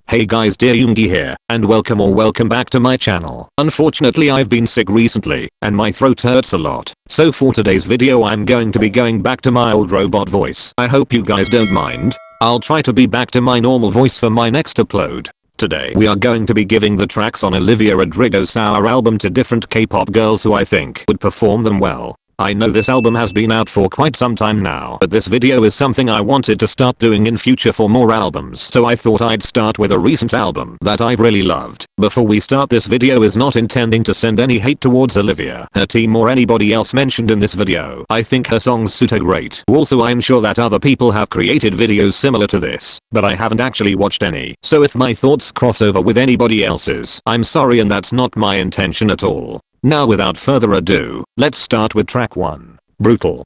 Hey guys, dear Yoongi here, and welcome back to my channel. Unfortunately I've been sick recently, and my throat hurts a lot. So for today's video I'm going to be going back to my old robot voice. I hope you guys don't mind. I'll try to be back to my normal voice for my next upload. Today we are going to be giving the tracks on Olivia Rodrigo's Sour album to different K-pop girls who I think would perform them well. I know this album has been out for quite some time now, but this video is something I wanted to start doing in future for more albums, so I thought I'd start with a recent album that I've really loved. Before we start, this video is not intending to send any hate towards Olivia, her team, or anybody else mentioned in this video. I think her songs suit her great. Also, I'm sure that other people have created videos similar to this, but I haven't actually watched any, so if my thoughts cross over with anybody else's, I'm sorry, and that's not my intention at all. Now without further ado, let's start with track 1, Brutal.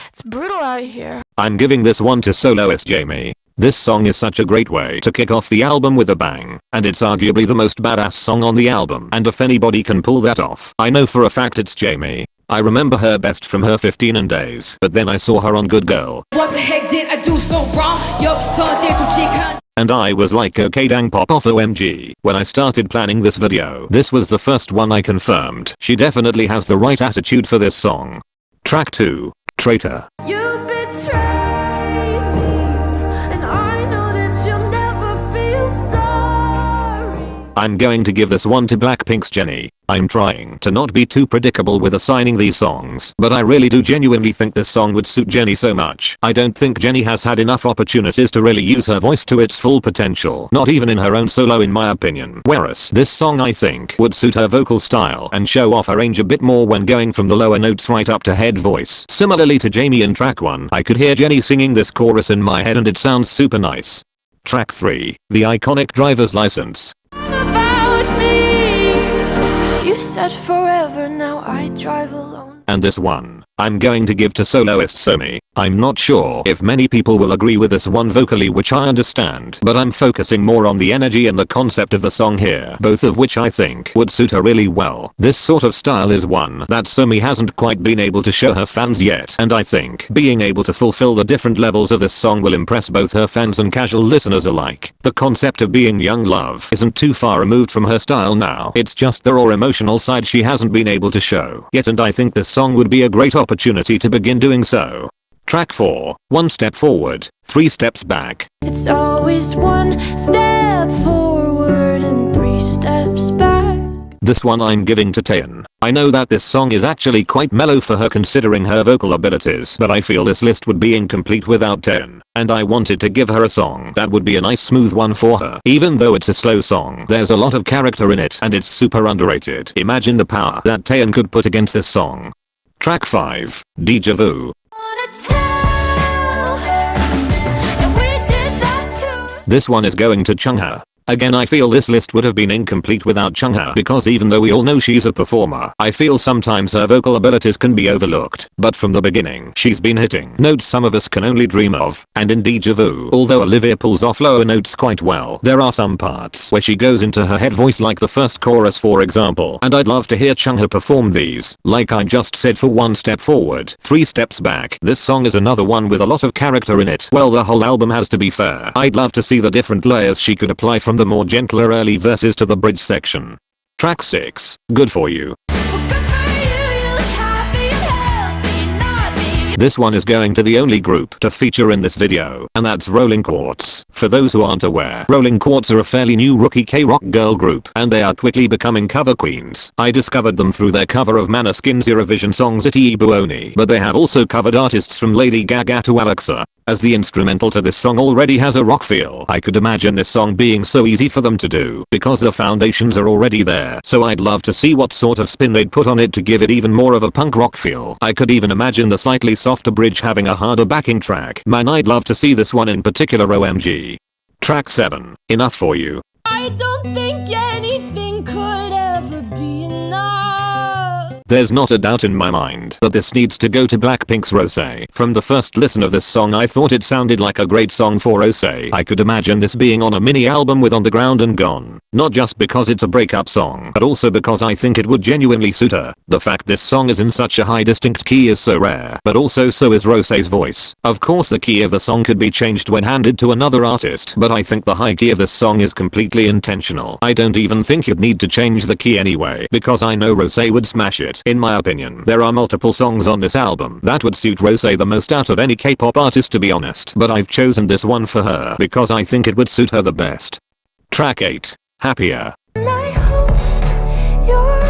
It's brutal out here. I'm giving this one to soloist Jamie. This song is such a great way to kick off the album with a bang, and it's arguably the most badass song on the album, and if anybody can pull that off, I know for a fact it's Jamie. I remember her best from her 15 and Days, but then I saw her on Good Girl. What the heck did I do so wrong? And I was like, okay, dang, pop off, OMG. When I started planning this video, this was the first one I confirmed. She definitely has the right attitude for this song. Track 2, Traitor. You betrayed me, and I know that you'll never feel sorry. I'm going to give this one to Blackpink's Jennie. I'm trying to not be too predictable with assigning these songs, but I really do genuinely think this song would suit Jennie so much. I don't think Jennie has had enough opportunities to really use her voice to its full potential, not even in her own solo in my opinion. Whereas this song I think would suit her vocal style and show off her range a bit more when going from the lower notes right up to head voice. Similarly to Jamie in track 1, I could hear Jennie singing this chorus in my head and it sounds super nice. Track 3, the iconic Driver's License. About me. You said forever, now I drive alone. And this one, I'm going to give to soloist Somi. I'm not sure if many people will agree with this one vocally, which I understand, but I'm focusing more on the energy and the concept of the song here, both of which I think would suit her really well. This sort of style is one that Somi hasn't quite been able to show her fans yet, and I think being able to fulfill the different levels of this song will impress both her fans and casual listeners alike. The concept of being young love isn't too far removed from her style now, it's just the raw emotional side she hasn't been able to show yet, and I think this song would be a great opportunity to begin doing so. Track 4, One Step Forward, Three Steps Back. It's always one step forward and 3 steps back. This one I'm giving to Taeyeon. I know that this song is actually quite mellow for her considering her vocal abilities, but I feel this list would be incomplete without Taeyeon, and I wanted to give her a song that would be a nice smooth one for her. Even though it's a slow song, there's a lot of character in it and it's super underrated. Imagine the power that Taeyeon could put against this song. Track 5, Deja Vu. This one is going to Chungha. Again, I feel this list would have been incomplete without Chungha, because even though we all know she's a performer, I feel sometimes her vocal abilities can be overlooked. But from the beginning, she's been hitting notes some of us can only dream of. And in Deja Vu, although Olivia pulls off lower notes quite well, there are some parts where she goes into her head voice, like the first chorus for example, and I'd love to hear Chungha perform these. Like I just said, for One Step Forward, Three Steps Back, this song is another one with a lot of character in it. Well, the whole album has, to be fair. I'd love to see the different layers she could apply from the more gentler early verses to the bridge section. Track 6, Good For You. This one is going to the only group to feature in this video, and that's Rolling Quartz. For those who aren't aware, Rolling Quartz are a fairly new rookie K-rock girl group, and they are quickly becoming cover queens. I discovered them through their cover of Maneskin's Eurovision songs at Ibuoni, but they have also covered artists from Lady Gaga to Alexa. As the instrumental to this song already has a rock feel, I could imagine this song being so easy for them to do, because the foundations are already there, so I'd love to see what sort of spin they'd put on it to give it even more of a punk rock feel. I could even imagine the slightly softer bridge having a harder backing track. Man, I'd love to see this one in particular, OMG. Track 7, Enough For You. I don't think anything could ever be enough. There's not a doubt in my mind that this needs to go to Blackpink's Rosé. From the first listen of this song, I thought it sounded like a great song for Rosé. I could imagine this being on a mini album with On the Ground and Gone. Not just because it's a breakup song, but also because I think it would genuinely suit her. The fact this song is in such a high distinct key is so rare, but also so is Rosé's voice. Of course the key of the song could be changed when handed to another artist, but I think the high key of this song is completely intentional. I don't even think you'd need to change the key anyway, because I know Rosé would smash it. In my opinion, there are multiple songs on this album that would suit Rosé the most out of any K-pop artist, to be honest, but I've chosen this one for her because I think it would suit her the best. Track 8. Happier. And I hope you're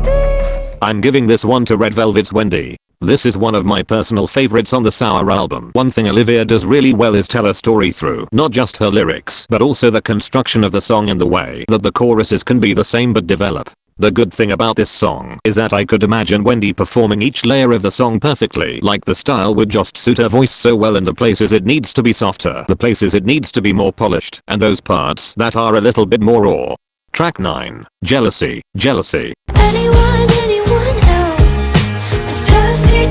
happy. I'm giving this one to Red Velvet's Wendy. This is one of my personal favorites on the Sour album. One thing Olivia does really well is tell a story through not just her lyrics, but also the construction of the song and the way that the choruses can be the same but develop. The good thing about this song is that I could imagine Wendy performing each layer of the song perfectly, like the style would just suit her voice so well in the places it needs to be softer, the places it needs to be more polished, and those parts that are a little bit more raw. Track 9. Jealousy. Jealousy. Anyone else? Jealousy.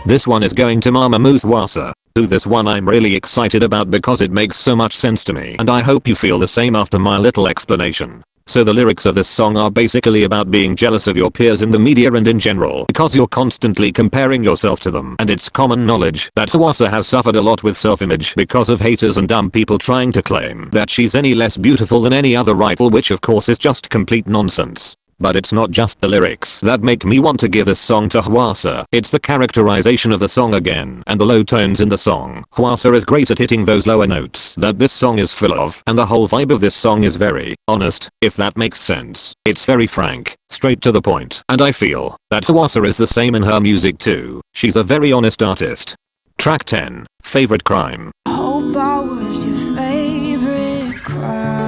This one is going to Mama Muswasa. This one I'm really excited about because it makes so much sense to me, and I hope you feel the same after my little explanation. So the lyrics of this song are basically about being jealous of your peers in the media and in general because you're constantly comparing yourself to them, and it's common knowledge that Hwasa has suffered a lot with self-image because of haters and dumb people trying to claim that she's any less beautiful than any other idol, which of course is just complete nonsense. But it's not just the lyrics that make me want to give this song to Hwasa, it's the characterization of the song again and the low tones in the song. Hwasa is great at hitting those lower notes that this song is full of, and the whole vibe of this song is very honest, if that makes sense. It's very frank, straight to the point, and I feel that Hwasa is the same in her music too. She's a very honest artist. Track 10. Favorite crime. Hope I was your favorite crime.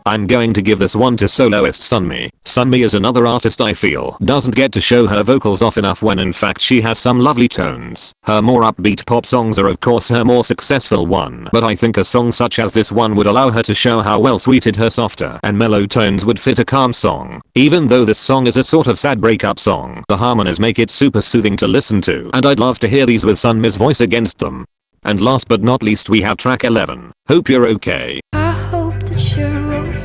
I'm going to give this one to soloist Sunmi. Sunmi is another artist I feel doesn't get to show her vocals off enough when in fact she has some lovely tones. Her more upbeat pop songs are of course her more successful one, but I think a song such as this one would allow her to show how well suited her softer and mellow tones would fit a calm song. Even though this song is a sort of sad breakup song, the harmonies make it super soothing to listen to, and I'd love to hear these with Sunmi's voice against them. And last but not least we have track 11. Hope You're Okay. I hope that you're okay.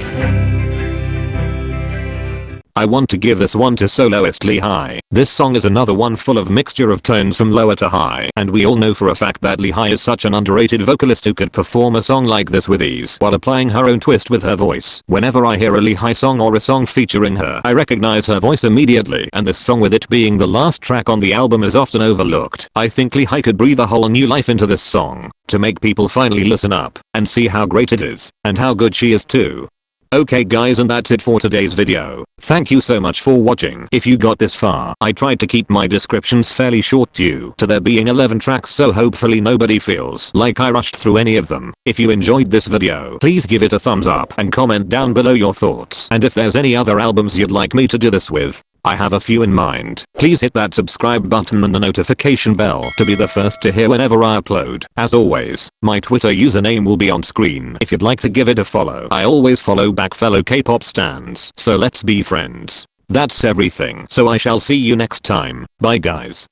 I want to give this one to soloist Lee Hi. This song is another one full of mixture of tones from lower to high, and we all know for a fact that Lee Hi is such an underrated vocalist who could perform a song like this with ease while applying her own twist with her voice. Whenever I hear a Lee Hi song or a song featuring her, I recognize her voice immediately, and this song, with it being the last track on the album, is often overlooked. I think Lee Hi could breathe a whole new life into this song to make people finally listen up and see how great it is and how good she is too. Okay guys, and that's it for today's video. Thank you so much for watching. If you got this far, I tried to keep my descriptions fairly short due to there being 11 tracks, so hopefully nobody feels like I rushed through any of them. If you enjoyed this video, please give it a thumbs up and comment down below your thoughts. And if there's any other albums you'd like me to do this with, I have a few in mind. Please hit that subscribe button and the notification bell to be the first to hear whenever I upload. As always, my Twitter username will be on screen if you'd like to give it a follow. I always follow back fellow K-pop stans, so let's be friends. That's everything, so I shall see you next time. Bye guys.